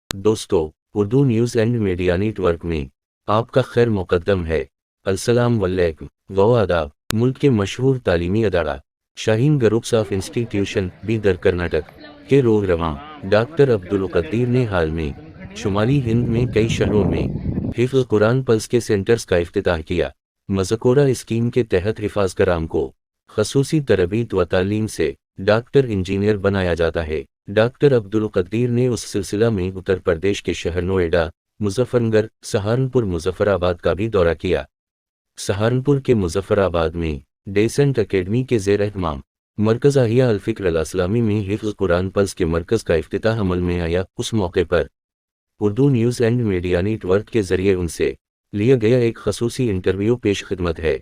दोस्तों, Urdu news and media network में आपका खैर मुकद्दम है। अस्सलाम वालेकुम व आदाब। मुल्क के मशहूर तालीमी अदारा Shaheen groups of institution Bidar Karnataka के रोहरवा डॉक्टर अब्दुल कदीर ने हाल में शुमाली हिंद में कई शहरों में हिफ्ज़ कुरान पल्स के सेंटर्स का इफ्तिताह किया। मज़कूरा स्कीम के तहत हिफाज कराम को खसूसी तरबीत व तालीम से डॉक्टर इंजीनियर बनाया जाता है। डॉक्टर अब्दुल कदीर ने उस सिलसिला में उत्तर प्रदेश के शहर नोएडा, मुजफ्फरनगर, सहारनपुर, मुजफ्फराबाद का भी दौरा किया। सहारनपुर के मुजफ्फराबाद में डेसेंट एकेडमी के ज़ेर एहतमाम मरकज़ आहिया अल-फ़िक्र अल-इस्लामी में हिफ्ज़ कुरान पल्स के मरकज़ का इफ्तिताह अमल में आया। उस मौके पर Urdu news and media network के ज़रिए उनसे लिया गया एक खसूसी इंटरव्यू पेश खिदमत है।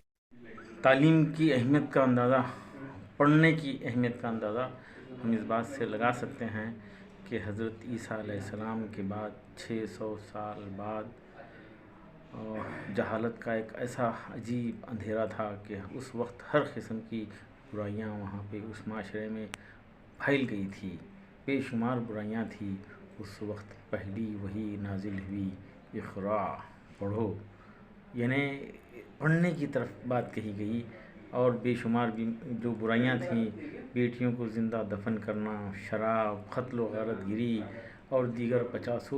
तालीम की अहमियत का अंदाज़ा, पढ़ने की अहमियत का अंदाज़ा हम इस बात से लगा सकते हैं कि हज़रत ईसा अलैहिस्सलाम के बाद 600 साल बाद जहालत का एक ऐसा अजीब अंधेरा था कि उस वक्त हर किस्म की बुराइयां वहाँ पे उस माशरे में फैल गई थी। बेशुमार बुराइयां थी। उस वक्त पहली वही नाजिल हुई, इक़रा पढ़ो, यानी पढ़ने की तरफ बात कही गई। और बेशुमार भी जो बुराइयां थीं, बेटियों को ज़िंदा दफन करना, शराब, क़त्ल व गारत गिरी और दीगर 50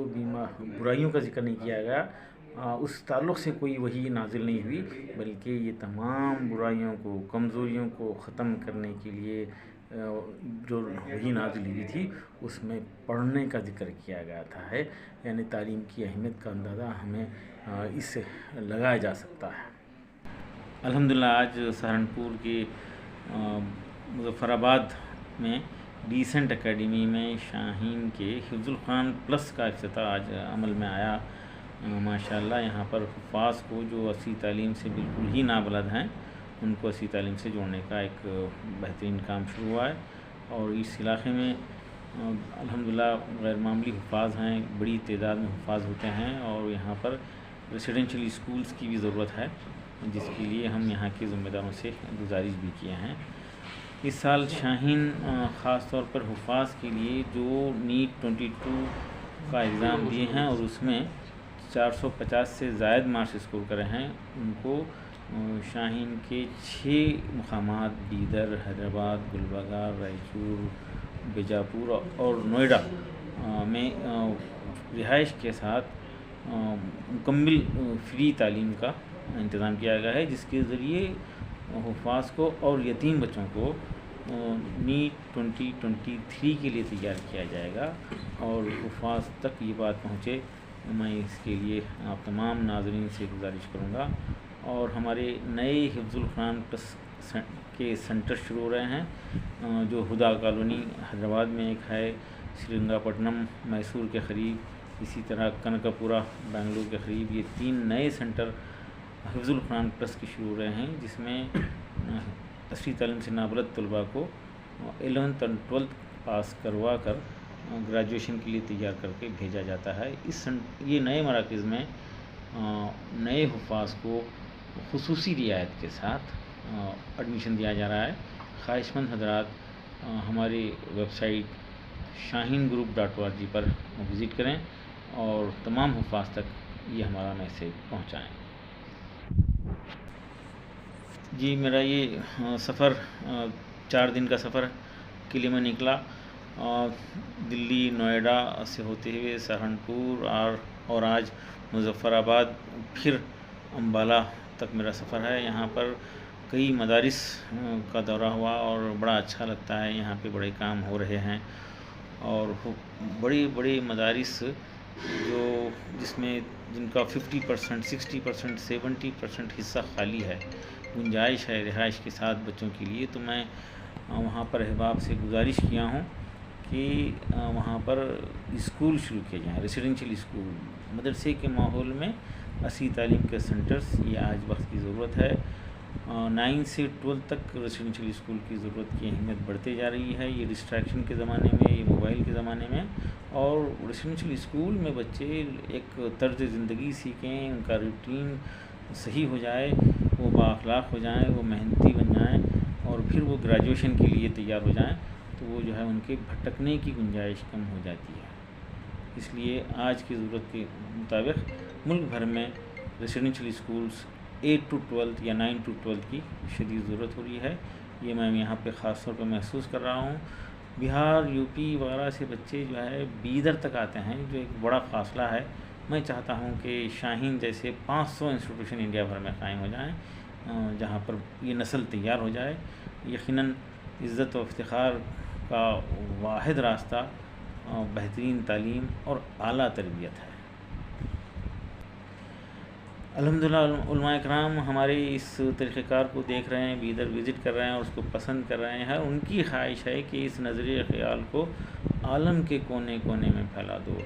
बुराइयों का जिक्र नहीं किया गया। उस ताल्लुक़ से कोई वही नाजिल नहीं हुई, बल्कि ये तमाम बुराइयों को, कमज़ोरियों को ख़त्म करने के लिए जो वही नाजिल हुई थी, उसमें पढ़ने का जिक्र किया गया था है। यानी तालीम की अहमियत का अंदाज़ा हमें इससे लगाया जा सकता है। अल्हम्दुलिल्लाह आज सहारनपुर के मुज़फ़्फ़राबाद में डीसेंट एकेडमी में शाहीन के हिफ्ज़ुल कुरान प्लस का इफ्तिताह आज अमल में आया। माशाअल्लाह यहाँ पर हुफ़्फ़ाज़ को जो असी तालीम से बिल्कुल ही नाबलद हैं, उनको असी तालीम से जोड़ने का एक बेहतरीन काम शुरू हुआ है। और इस इलाक़े में अल्हम्दुलिल्लाह गैर मामूली हुफ़्फ़ाज़ हैं, बड़ी तादाद में हुफ़्फ़ाज़ होते हैं। और यहाँ पर रेसिडेंशियल स्कूल्स की भी ज़रूरत है, जिसके लिए हम यहाँ के ज़िम्मेदारों से गुजारिश भी किए हैं। इस साल शाहीन ख़ास तौर पर हुफ़्फ़ाज़ के लिए जो नीट 22 का एग्ज़ाम दिए हैं और उसमें 450 से ज़ायद मार्क्स स्कोर करे हैं, उनको शाहीन के 6 मुक़ामात बीदर, हैदराबाद, गुलबर्गा, रायचूर, बीजापुर और नोएडा में रिहाइश के साथ मुकम्मल फ़्री तालीम का इंतज़ाम किया गया है, जिसके ज़रिए हुफ़्फ़ाज़ को और यतीम बच्चों को नीट 2023 के लिए तैयार किया जाएगा और हुफ़्फ़ाज़ तक ये बात पहुँचे। मैं इसके लिए आप तमाम नाज़रीन से गुजारिश करूँगा। और हमारे नए हिफ्ज़ुल कुरान प्लस के सेंटर शुरू हो रहे हैं, जो हुदा कॉलोनी हैदराबाद में एक है, श्रीरंगापट्टनम मैसूर के क़रीब, इसी तरह कनकपुरा बेंगलुरु के क़रीब, ये 3 नए सेंटर हिफ्ज़ुल कुरान प्लस के शुरू हो रहे हैं, जिसमें 10वीं तालीम से नाबलद तलबा को 11th और 12th पास करवा कर ग्रेजुएशन के लिए तैयार करके भेजा जाता है। ये नए मराकज़ में नए हुफ़्फ़ाज़ को ख़ुसूसी रियायत के साथ एडमिशन दिया जा रहा है। ख्वाहिशमंद हज़रात हमारी वेबसाइट shaheengroup.org पर विज़िट करें और तमाम हुफ़्फ़ाज़ तक ये हमारा मैसेज पहुँचाएँ। जी, मेरा ये सफ़र 4 दिन का सफ़र के लिए मैं निकला। दिल्ली, नोएडा से होते हुए सहारनपुर और आज मुज़फ़्फ़राबाद, फिर अम्बाला तक मेरा सफ़र है। यहाँ पर कई मदारिस का दौरा हुआ और बड़ा अच्छा लगता है। यहाँ पे बड़े काम हो रहे हैं और बड़े बड़े मदारिस जिनका 50%, 60%, 70% हिस्सा खाली है, गुंजाइश है रिहाइश के साथ बच्चों के लिए। तो मैं वहाँ पर अहबाब से गुजारिश किया हूँ कि वहाँ पर स्कूल शुरू किए जाएँ, रेसिडेंशियल स्कूल, मदरसे के माहौल में असी तालीम के सेंटर्स, ये आज वक्त की ज़रूरत है। 9 से 12 तक रेसिडेंशियल स्कूल की ज़रूरत की अहमियत बढ़ती जा रही है। ये डिस्ट्रैक्शन के ज़माने में, ये मोबाइल के ज़माने में, और रेसिडेंशियल स्कूल में बच्चे एक तर्ज़ ज़िंदगी सीखें, उनका रूटीन सही हो जाए, वो बाअखलाक हो जाएँ, वो मेहनती बन जाएँ और फिर वो ग्रेजुएशन के लिए तैयार हो जाएँ, तो वो जो है उनके भटकने की गुंजाइश कम हो जाती है। اس لیے آج کی ضرورت کے مطابق ملک بھر میں ریسیڈنشل اسکولز 8 to 12 یا 9 to 12 کی شدید ضرورت ہو رہی ہے. یہ میں یہاں پہ خاص طور پہ محسوس کر رہا ہوں. بہار، یو پی وغیرہ سے بچے جو ہے بیدر تک آتے ہیں، جو ایک بڑا فاصلہ ہے. میں چاہتا ہوں کہ شاہین جیسے 500 انسٹیٹیوشن انڈیا بھر میں قائم ہو جائیں، جہاں پر یہ نسل تیار ہو جائے. یقیناً عزت و افتخار کا واحد راستہ بہترین تعلیم اور اعلیٰ تربیت ہے. الحمدللہ علماء اکرام ہمارے اس طریقہ کار کو دیکھ رہے ہیں، بیدر وزٹ کر رہے ہیں اور اس کو پسند کر رہے ہیں. ان کی خواہش ہے کہ اس نظریہ خیال کو عالم کے کونے کونے میں پھیلا دو.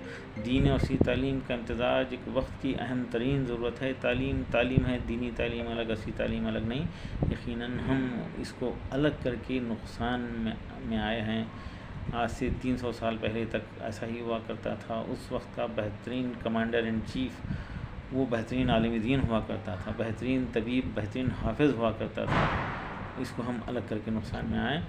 دین اور اصلی تعلیم کا امتزاج ایک وقت کی اہم ترین ضرورت ہے. تعلیم ہے، دینی تعلیم الگ، اصلی تعلیم الگ نہیں. یقیناً ہم اس کو الگ کر کے نقصان میں آئے ہیں. آج سے 300 سال پہلے تک ایسا ہی ہوا کرتا تھا. اس وقت کا بہترین کمانڈر ان چیف وہ بہترین عالم دین ہوا کرتا تھا، بہترین طبیب، بہترین حافظ ہوا کرتا تھا. اس کو ہم الگ کر کے نقصان میں آئیں.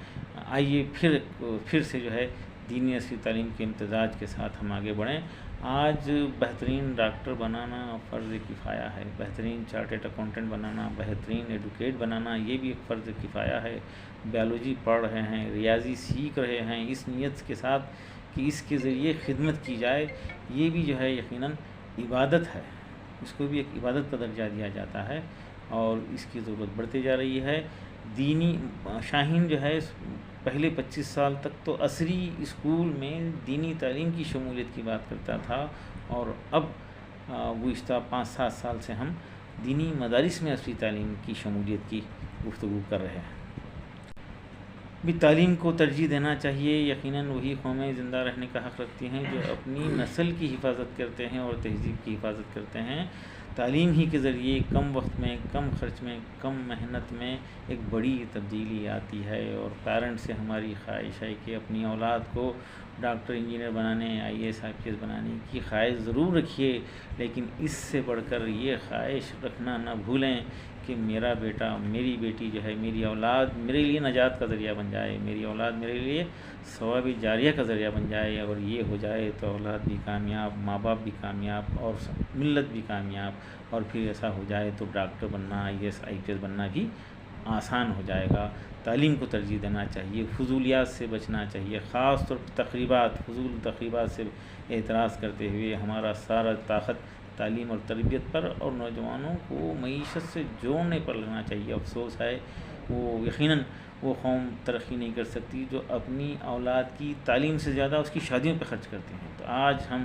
آئیے پھر سے جو ہے دینی اصلی تعلیم کے امتزاج کے ساتھ ہم آگے بڑھیں. آج بہترین ڈاکٹر بنانا فرض کفایہ ہے، بہترین چارٹرڈ اکاؤنٹنٹ بنانا، بہترین ایڈوکیٹ بنانا یہ بھی ایک فرض کفایہ ہے. بیولوجی پڑھ رہے ہیں، ریاضی سیکھ رہے ہیں اس نیت کے ساتھ کہ اس کے ذریعے خدمت کی جائے، یہ بھی جو ہے یقیناً عبادت ہے. اس کو بھی ایک عبادت کا درجہ دیا جاتا ہے اور اس کی ضرورت بڑھتی جا رہی ہے. دینی شاہین جو ہے پہلے 25 سال تک تو عصری اسکول میں دینی تعلیم کی شمولیت کی بات کرتا تھا، اور اب گزشتہ 5-7 سال سے ہم دینی مدارس میں عصری تعلیم کی شمولیت کی گفتگو کر رہے ہیں. بھی تعلیم کو ترجیح دینا چاہیے. یقیناً وہی قومیں زندہ رہنے کا حق رکھتی ہیں جو اپنی نسل کی حفاظت کرتے ہیں اور تہذیب کی حفاظت کرتے ہیں. تعلیم ہی کے ذریعے کم وقت میں، کم خرچ میں، کم محنت میں ایک بڑی تبدیلی آتی ہے. اور پیرنٹ سے ہماری خواہش ہے کہ اپنی اولاد کو ڈاکٹر، انجینئر بنانے، IAS IPS بنانے کی خواہش ضرور رکھیے، لیکن اس سے بڑھ کر یہ خواہش رکھنا نہ بھولیں کہ میرا بیٹا، میری بیٹی جو ہے، میری اولاد میرے لیے نجات کا ذریعہ بن جائے، میری اولاد میرے لیے ثواب جاریہ کا ذریعہ بن جائے. اور یہ ہو جائے تو اولاد بھی کامیاب، ماں باپ بھی کامیاب اور ملت بھی کامیاب. اور پھر ایسا ہو جائے تو ڈاکٹر بننا، IAS IPS بننا بھی آسان ہو جائے گا. تعلیم کو ترجیح دینا چاہیے، فضولیات سے بچنا چاہیے، خاص طور پر فضول تقریبات سے اعتراض کرتے ہوئے ہمارا سارا طاقت تعلیم اور تربیت پر اور نوجوانوں کو معیشت سے جوڑنے پر لگنا چاہیے. افسوس ہے یقیناً وہ قوم ترقی نہیں کر سکتی جو اپنی اولاد کی تعلیم سے زیادہ اس کی شادیوں پہ خرچ کرتی ہیں. تو آج ہم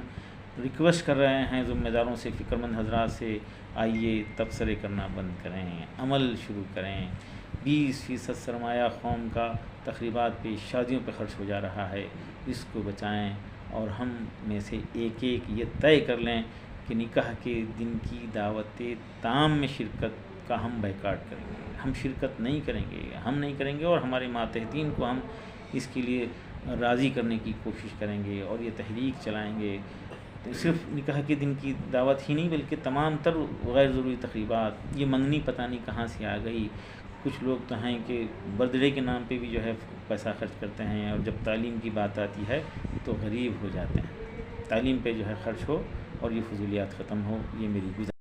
ریکویسٹ کر رہے ہیں ذمہ داروں سے، فکر مند حضرات سے، آئیے تبصرے کرنا بند کریں، عمل شروع کریں. 20% سرمایہ قوم کا تقریبات پہ، شادیوں پہ خرچ ہو جا رہا ہے. اس کو بچائیں اور ہم میں سے ایک یہ طے کر لیں کہ نکاح کے دن کی دعوت تام میں شرکت کا ہم بائیکاٹ کریں گے. ہم شرکت نہیں کریں گے اور ہمارے ماتحتین کو ہم اس کے لیے راضی کرنے کی کوشش کریں گے اور یہ تحریک چلائیں گے. تو صرف نکاح کے دن کی دعوت ہی نہیں بلکہ تمام تر غیر ضروری تقریبات، یہ منگنی پتہ نہیں کہاں سے آ گئی. کچھ لوگ تو ہیں کہ برتھ ڈے کے نام پہ بھی جو ہے پیسہ خرچ کرتے ہیں، اور جب تعلیم کی بات آتی ہے تو غریب ہو جاتے ہیں. تعلیم پہ جو ہے خرچ ہو اور یہ فضولیات ختم ہو، یہ میری گزارش